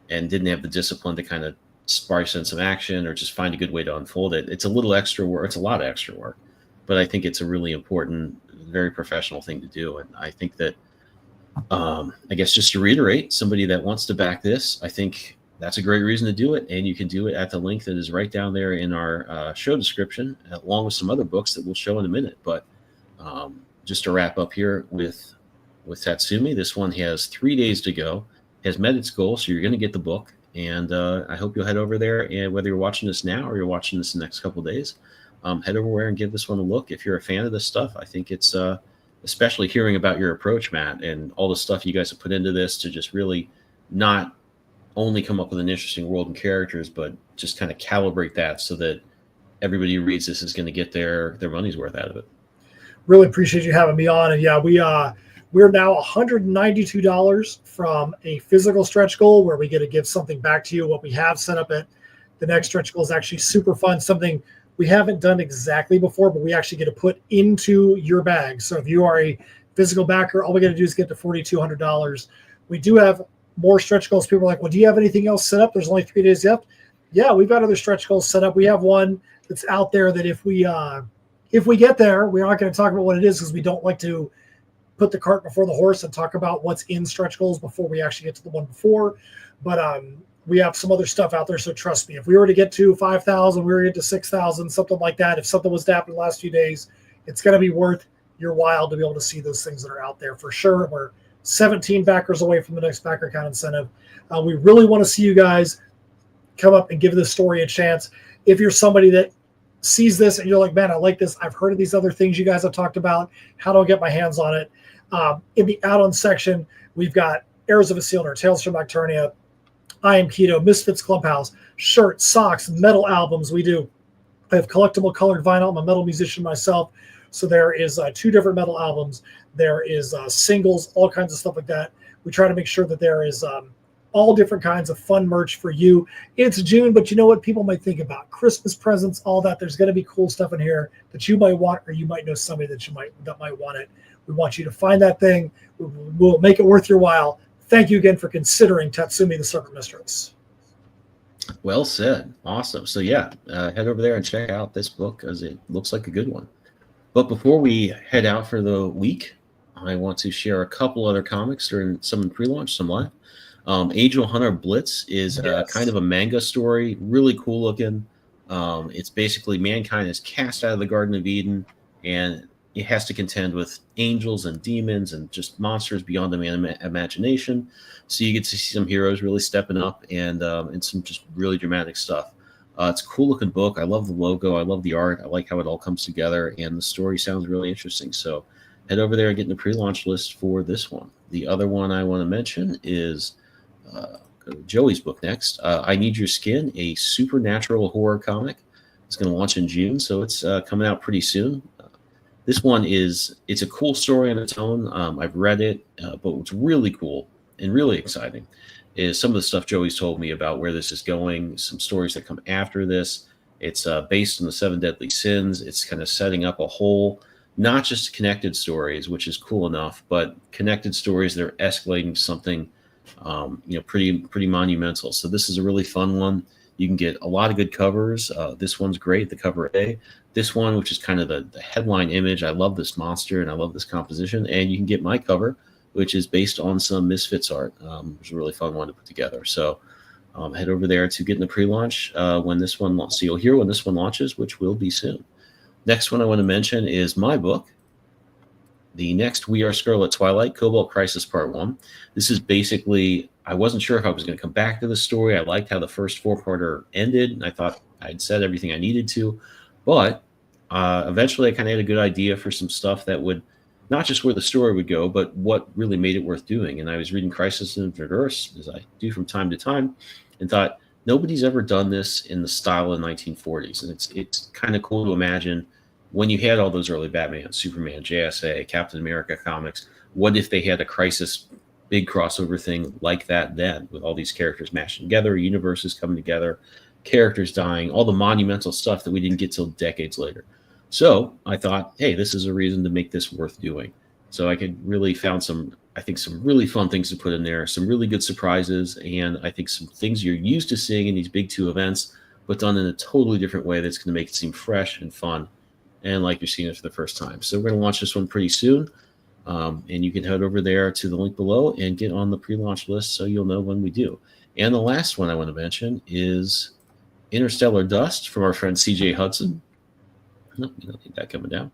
Speaker 1: and didn't have the discipline to kind of sparse in some action or just find a good way to unfold it. It's a little extra work. It's a lot of extra work, but I think it's a really important, very professional thing to do. And I think that, I guess just to reiterate, somebody that wants to back this, I think that's a great reason to do it. And you can do it at the link that is right down there in our show description, along with some other books that we'll show in a minute. But just to wrap up here with Tatsumi, this one has 3 days to go, has met its goal, so you're going to get the book. And I hope you'll head over there, and whether you're watching this now or you're watching this in the next couple of days, head over there and give this one a look. If you're a fan of this stuff, I think it's, especially hearing about your approach, Matt, and all the stuff you guys have put into this to just really not only come up with an interesting world and characters, but just kind of calibrate that so that everybody who reads this is going to get their money's worth out of it.
Speaker 2: Really appreciate you having me on. And yeah, we're now $192 from a physical stretch goal where we get to give something back to you. What we have set up at the next stretch goal is actually super fun, something we haven't done exactly before, but we actually get to put into your bag. So if you are a physical backer, all we got to do is get to $4,200. We do have more stretch goals. People are like, well, do you have anything else set up? There's only 3 days left. Yeah, we've got other stretch goals set up. We have one that's out there that if we get there, we're not going to talk about what it is because we don't like to put the cart before the horse and talk about what's in stretch goals before we actually get to the one before. But we have some other stuff out there. So trust me, if we were to get to 5,000, we were to get to 6,000, something like that. If something was to happen in the last few days, it's going to be worth your while to be able to see those things that are out there for sure. We're 17 backers away from the next backer count incentive. We really want to see you guys come up and give this story a chance. If you're somebody that sees this and you're like, man, I like this, I've heard of these other things you guys have talked about, how do I get my hands on it? In the add-on section, we've got Heirs of Isildur, Tales from Nocturnia, I Am Keto, Misfits Clubhouse, shirts, socks, metal albums. I have collectible colored vinyl. I'm a metal musician myself. So there is 2 different metal albums. There is singles, all kinds of stuff like that. We try to make sure that there is all different kinds of fun merch for you. It's June, but you know what people might think about? Christmas presents, all that. There's going to be cool stuff in here that you might want, or you might know somebody that might want it. We want you to find that thing. We'll make it worth your while. Thank you again for considering Tatsumi the Serpent Mistress.
Speaker 1: Well said. Awesome. So yeah, head over there and check out this book because it looks like a good one. But before we head out for the week, I want to share a couple other comics during some in pre-launch, some live. Angel Hunter Blitz is kind of a manga story, really cool looking. It's basically mankind is cast out of the Garden of Eden, and it has to contend with angels and demons and just monsters beyond the imagination. So you get to see some heroes really stepping up and some just really dramatic stuff. It's a cool looking book. I love the logo. I love the art. I like how it all comes together, and the story sounds really interesting. So head over there and get in the pre-launch list for this one. The other one I want to mention is Joey's book next. I Need Your Skin, a supernatural horror comic. It's going to launch in June, so it's coming out pretty soon. This one it's a cool story on its own. I've read it, but what's really cool and really exciting is some of the stuff Joey's told me about where this is going, some stories that come after this. It's based on the 7 deadly sins. It's kind of setting up a whole, not just connected stories, which is cool enough, but connected stories that are escalating to something pretty monumental. So this is a really fun one. You can get a lot of good covers. This one's great, the cover A. This one, which is kind of the headline image. I love this monster and I love this composition. And you can get my cover, which is based on some Misfits art. It's a really fun one to put together. So head over there to get in the pre-launch when this one launches. So you'll hear when this one launches, which will be soon. Next one I want to mention is my book. The next We Are Scarlet Twilight, Cobalt Crisis Part 1. This is basically, I wasn't sure if I was going to come back to the story. I liked how the first 4-parter ended, and I thought I'd said everything I needed to. But eventually I kind of had a good idea for some stuff that would, not just where the story would go, but what really made it worth doing. And I was reading Crisis in Reverse, as I do from time to time, and thought, nobody's ever done this in the style of the 1940s. And it's kind of cool to imagine when you had all those early Batman, Superman, JSA, Captain America comics, what if they had a Crisis big crossover thing like that then, with all these characters mashed together, universes coming together, characters dying, all the monumental stuff that we didn't get till decades later. So I thought, hey, this is a reason to make this worth doing. So I could really found some really fun things to put in there, some really good surprises, and I think some things you're used to seeing in these big 2 events, but done in a totally different way that's going to make it seem fresh and fun, and like you're seeing it for the first time. So we're going to launch this one pretty soon, and you can head over there to the link below and get on the pre-launch list so you'll know when we do. And the last one I want to mention is Interstellar Dust from our friend CJ Hudson. No, you don't need that coming down.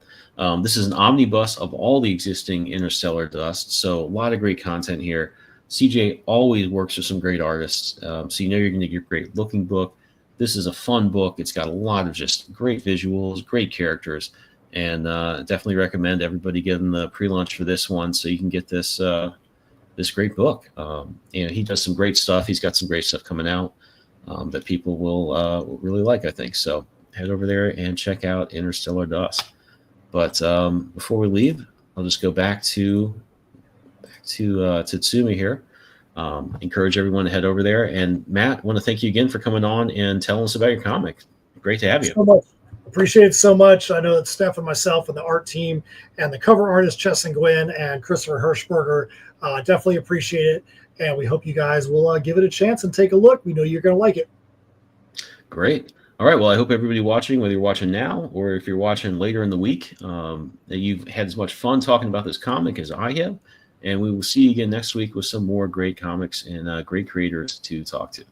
Speaker 1: This is an omnibus of all the existing Interstellar Dust, so a lot of great content here. CJ always works with some great artists, so you know you're going to get a great looking book. This is a fun book. It's got a lot of just great visuals, great characters, and definitely recommend everybody getting the pre-launch for this one so you can get this this great book. And he does some great stuff. He's got some great stuff coming out that people will really like, I think. So head over there and check out Interstellar Dust. But before we leave, I'll just go back to Tsumi here. Encourage everyone to head over there. And Matt, I want to thank you again for coming on and telling us about your comic. Great to have you.
Speaker 2: So much. Appreciate it so much. I know that Steph and myself and the art team and the cover artist Chess and Gwen and Christopher Hirschberger definitely appreciate it. And we hope you guys will give it a chance and take a look. We know you're going to like it.
Speaker 1: Great. All right. Well, I hope everybody watching, whether you're watching now or if you're watching later in the week, that you've had as much fun talking about this comic as I have. And we will see you again next week with some more great comics and great creators to talk to.